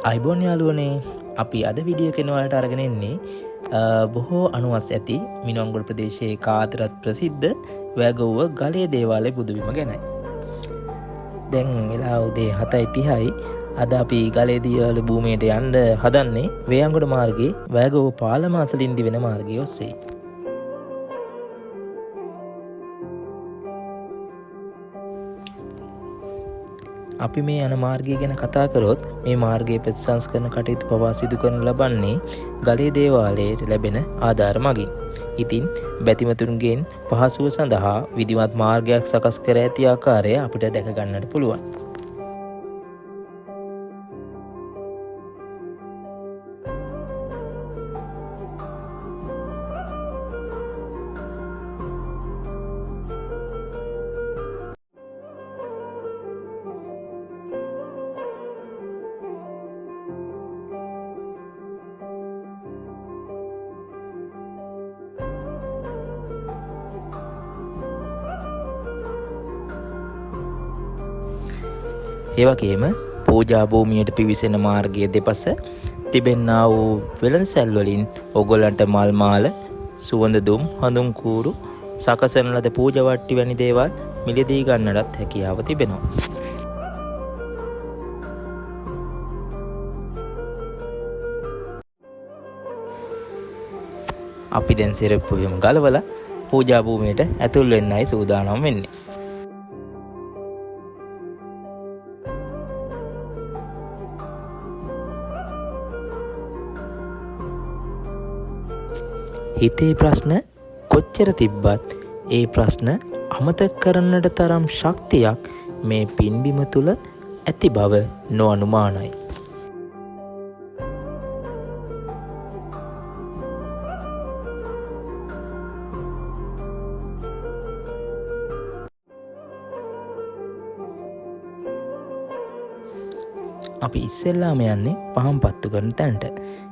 අයිබෝන් යාළුවනේ අපි අද වීඩියෝ එකෙන් ඔයාලට අරගෙන එන්නේ බොහෝ අනුවස් ඇති මිනුවන්ගොඩ ප්‍රදේශයේ කාතරත් ප්‍රසිද්ධ වැගොව්ව ගලේ දේවාලය බුදුබිම ගැනයි. දැන් වෙලා උදේ 7:30යි. අද අපි ගලේ දේවාලය භූමියට යන්න හදන්නේ වේයන්ගොඩ මාර්ගයේ වැගොව්ව පාලම අසලින් දිවෙන මාර්ගය ඔස්සේ. අපි මේ යන මාර්ගය ගැන කතා කරොත් මේ මාර්ගයේ ප්‍රතිසංස්කරණ කටයුතු පවා සිදු කරනු ලබන්නේ ගලේ දේවාලයට ලැබෙන ආධාර මගින්. ඉතින් බැතිමතුන්ගෙන් පහසුව සඳහා විධිමත් මාර්ගයක් සකස් කර ඇති ආකාරය අපිට දැක ගන්නට පුළුවන්. ඒ වගේම පූජා භූමියට පිවිසෙන මාර්ගයේ දෙපස තිබෙනා වූ වෙළඳසැල් වලින් ඔයගොල්ලන්ට මල් මාල, සුවඳ දුම්, හඳුන් කූරු, සකසන ලද පූජා වට්ටි වැනි දේවල් මිලදී ගන්නටත් හැකියාව තිබෙනවා. අපි දැන් සිරප්පු හිම ගලවලා පූජා භූමියට ඇතුල් වෙන්නයි සූදානම් වෙන්නේ. හිතේ ප්‍රශ්න කොච්චර තිබ්බත් ඒ ප්‍රශ්න අමතක කරන්නට තරම් ශක්තියක් මේ පින්බිම තුල ඇති බව නොඅනුමානයි. අපි ඉස්සෙල්ලාම යන්නේ පහන් පත්තු කරන තැනට.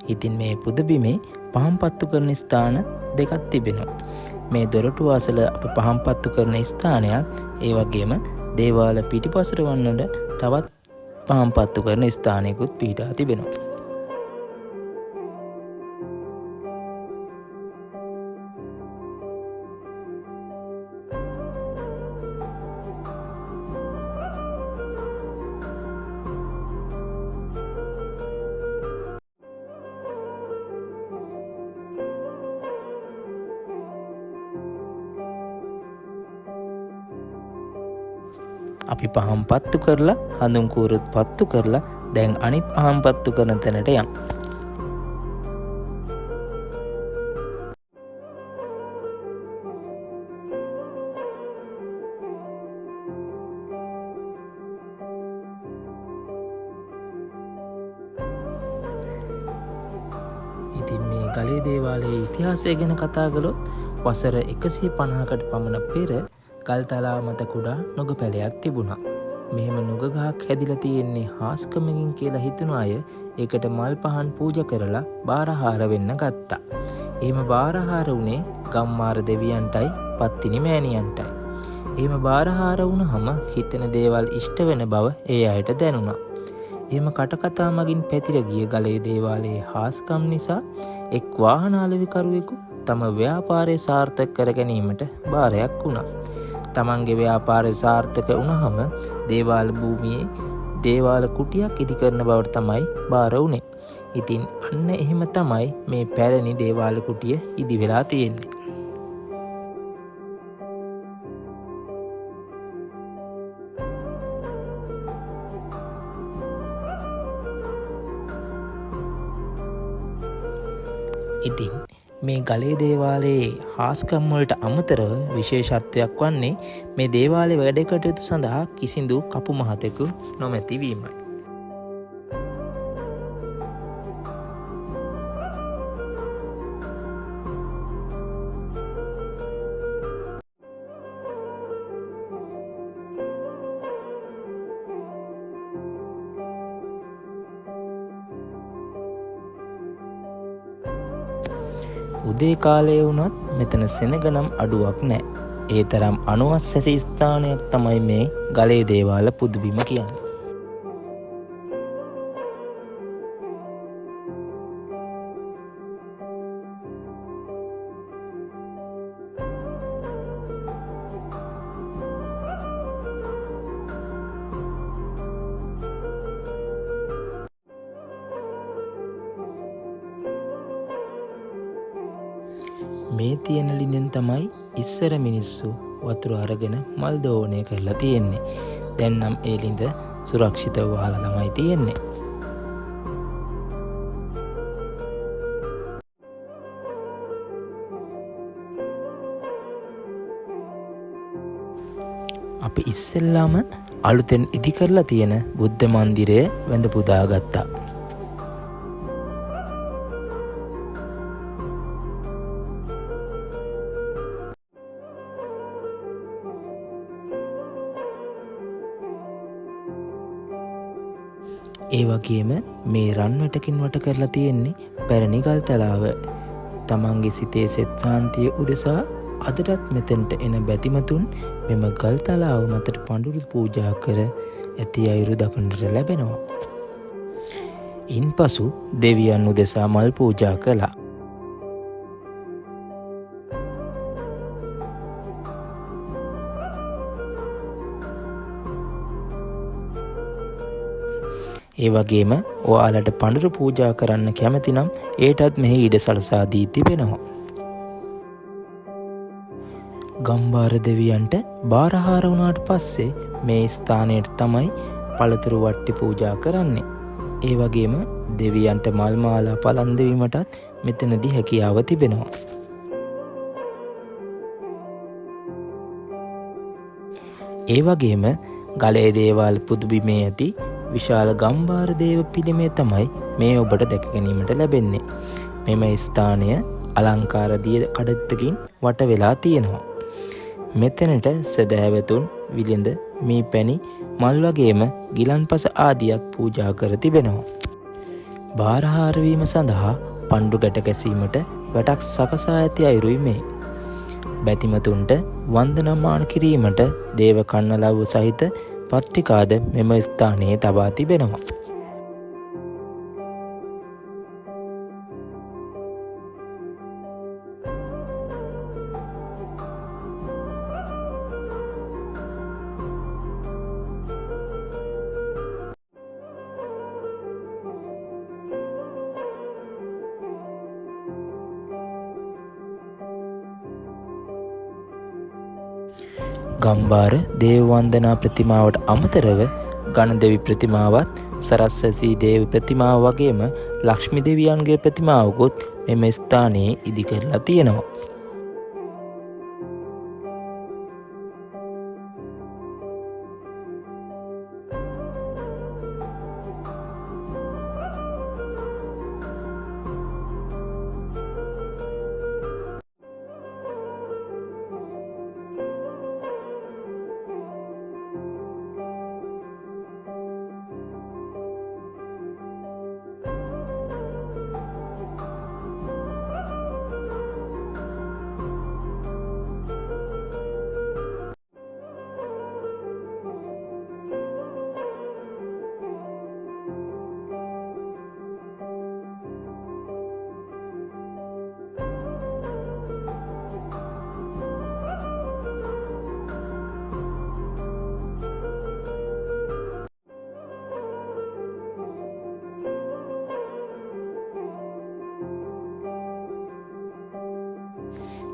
ඉතින් මේ පුදබිමේ පහන් පත්තු කරන ස්ථාන දෙකක් තිබෙනවා. මේ දොරටු වාසල අප පහන් පත්තු කරන ස්ථානයක්, ඒ වගේම දේවාල පිටිපසට වන්නට තවත් පහන් පත්තු කරන ස්ථානයකුත් පිහිටා තිබෙනවා. අපි පහන් පත්තු කරලා හඳුන් කූරුත් පත්තු කරලා දැන් අනිත් පහන් පත්තු කරන තැනට යමු. ඉතින් මේ ගලේ දේවාලයේ ඉතිහාසය ගැන කතා කළොත් වසර 150කට පමණ පෙර ගල්තලා මත කුඩා නුග පැලයක් තිබුණා. මෙහෙම නුග ගහක් හැදිලා තියෙන්නේ හාස්කමකින් කියලා හිතුණු අය ඒකට මල් පහන් පූජා කරලා බාරහාර වෙන්න ගත්තා. එහෙම බාරහාර වුණේ ගම්මාර දෙවියන්ටයි පත්තිනි මෑණියන්ටයි. එහෙම බාරහාර වුණාම හිතෙන දේවල් ඉෂ්ට වෙන බව ඒ අයට දැනුණා. එහෙම කටකතා මගින් පැතිර ගිය ගලේ දේවාලයේ හාස්කම් නිසා එක් වාහනාලවිකරුවෙකු තම ව්‍යාපාරය සාර්ථක කර ගැනීමට බාරයක් වුණා. තමන්ගේ ව්‍යාපාරය සාර්ථක වුණාම දේවාල භූමියේ දේවාල කුටියක් ඉදි කරන බවට තමයි බාර වුණේ. ඉතින් අන්න එහෙම තමයි මේ පැරණි දේවාල කුටිය ඉදි වෙලා තියෙන්නේ. ඉතින් මේ ගලේ දේවාලයේ හාස්කම් වලට අමතරව විශේෂත්වයක් වන්නේ මේ දේවාලයේ වැඩ කටයුතු සඳහා කිසිදු කපු මහතෙකු නොමැති වීමයි. උදේ කාලයේ වුණත් මෙතන සෙනග නම් අඩුවක් නැහැ. ඒ තරම් අනුවස්සැසි ස්ථානයක් තමයි මේ ගලේ දේවාල පුදුබිම කියන්නේ. මේ තියෙන ලිඳෙන් තමයි ඉස්සර මිනිස්සු වතුර අරගෙන මල් දෝණය කරලා තියෙන්නේ. දැන් නම් ඒ ලිඳ සුරක්ෂිතව වහලා තමයි තියෙන්නේ. අපි ඉස්සෙල්ලාම අලුතෙන් ඉදි කරලා තියෙන බුද්ධ මන්දිරය වැඳ පුදා ගත්තා. ඒ වගේම මේ රන් වැටකින් වට කරලා තියෙන්නේ පැරණි ගල් තලාව. තමන්ගේ සිතේ සෙත් සාන්තිය උදෙසා අදටත් මෙතෙන්ට එන බැතිමතුන් මෙම ගල් තලාව මතට පඬුරු පූජා කර ඇති අයුරු දකින්නට ලැබෙනවා. ඉන්පසු දෙවියන් උදෙසා මල් පූජා කළා. ඒ වගේම ඔයාලට පඬුරු පූජා කරන්න කැමති නම් ඒටත් මෙහි ඉඩ සලසා දී තිබෙනවා. ගම්භාර දෙවියන්ට බාරහාර වුණාට පස්සේ මේ ස්ථානයට තමයි පළතුරු වට්ටි පූජා කරන්නේ. ඒ වගේම දෙවියන්ට මල් මාලා පලන්දවීමටත් මෙතනදී හැකියාව තිබෙනවා. ඒ වගේම ගලේ දේවාල පුදුබිමේ ඇති විශාල ගම්භාර දේව පිළිමය තමයි මේ ඔබට දැක ගැනීමට ලැබෙන්නේ. මෙම ස්ථානය අලංකාර දිය කඩත්තකින් වට වෙලා තියෙනවා. මෙතනට සැදැහැවතුන් විලිඳ මී පැණි මල් වගේම ගිලන්පස ආදියත් පූජා කර තිබෙනවා. බාරහාර වීම සඳහා පඬු ගැට ගැසීමට වැටක් සකසා ඇති අයුරුයි මේ. බැතිමතුන්ට වන්දනාමාන කිරීමට දේව කන්නලව්ව සහිත පත්‍රිකාද මෙම ස්ථානයේ තබා තිබෙනවා. ගම්භාර දේව වන්දනා ප්‍රතිමාවට අමතරව ගණදෙවි ප්‍රතිමාවත් සරස්වතී දේව ප්‍රතිමාව වගේම ලක්ෂ්මී දෙවියන්ගේ ප්‍රතිමාවකුත් මෙම ස්ථානයේ ඉදි කරලා තියෙනවා.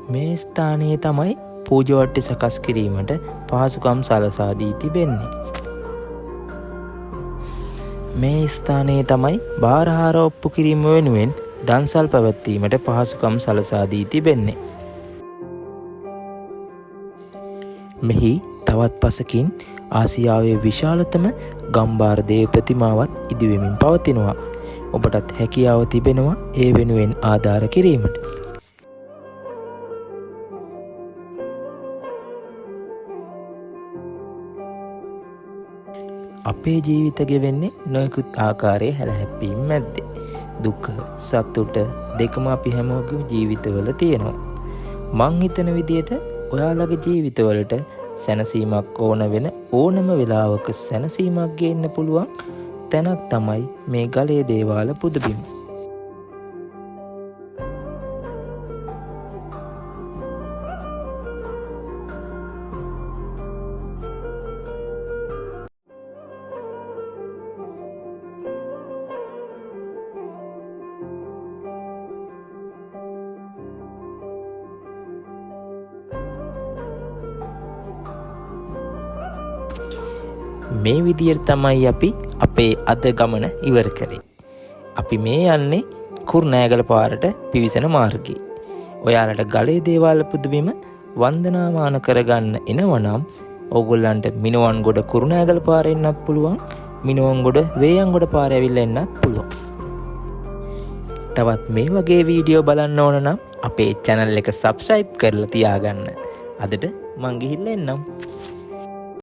මේ ස්ථානයේ තමයි පූජාවට්ටි සකස් කිරීමට පහසුකම් සලසා දී තිබෙන්නේ. මේ ස්ථානයේ තමයි බාරහාර ඔප්පු කිරීම වෙනුවෙන් දන්සල් පැවැත්වීමට පහසුකම් සලසා දී තිබෙන්නේ. මෙහි තවත් පසකින් ආසියාවේ විශාලතම ගම්භාර දේව ප්‍රතිමාවත් ඉදිවෙමින් පවතිනවා. ඔබටත් හැකියාව තිබෙනවා ඒ වෙනුවෙන් ආධාර කිරීමට. අපේ ජීවිත ගෙවෙන්නේ නොයෙකුත් ආකාරයේ හැලහැප්පීම් මැද්දේ. දුක සතුට දෙකම අපි හැමෝගේම ජීවිතවල තියෙනවා. මං හිතන විදියට ඔයාලගේ ජීවිතවලට සැනසීමක් ඕන වෙන ඕනම වෙලාවක සැනසීමක් ගේන්න පුළුවන් තැනක් තමයි මේ ගලේ දේවාල පුදබිම. මේ විදියට තමයි අපි අපේ අද ගමන ඉවර කළේ. අපි මේ යන්නේ කුරුණෑගල පාරට පිවිසෙන මාර්ගයේ. ඔයාලට ගලේ දේවාල පුදබිම වන්දනාමාන කරගන්න එනවනම් ඕගොල්ලන්ට මිනුවන්ගොඩ කුරුණෑගල පාරේ එන්නත් පුළුවන්. මිනුවන්ගොඩ වේයන්ගොඩ පාරේ ඇවිල්ලා එන්නත් පුළුවන්. තවත් මේ වගේ වීඩියෝ බලන්න ඕන නම් අපේ channel එක subscribe කරලා තියාගන්න. අදට මං ගිහිල්ලා එන්නම්.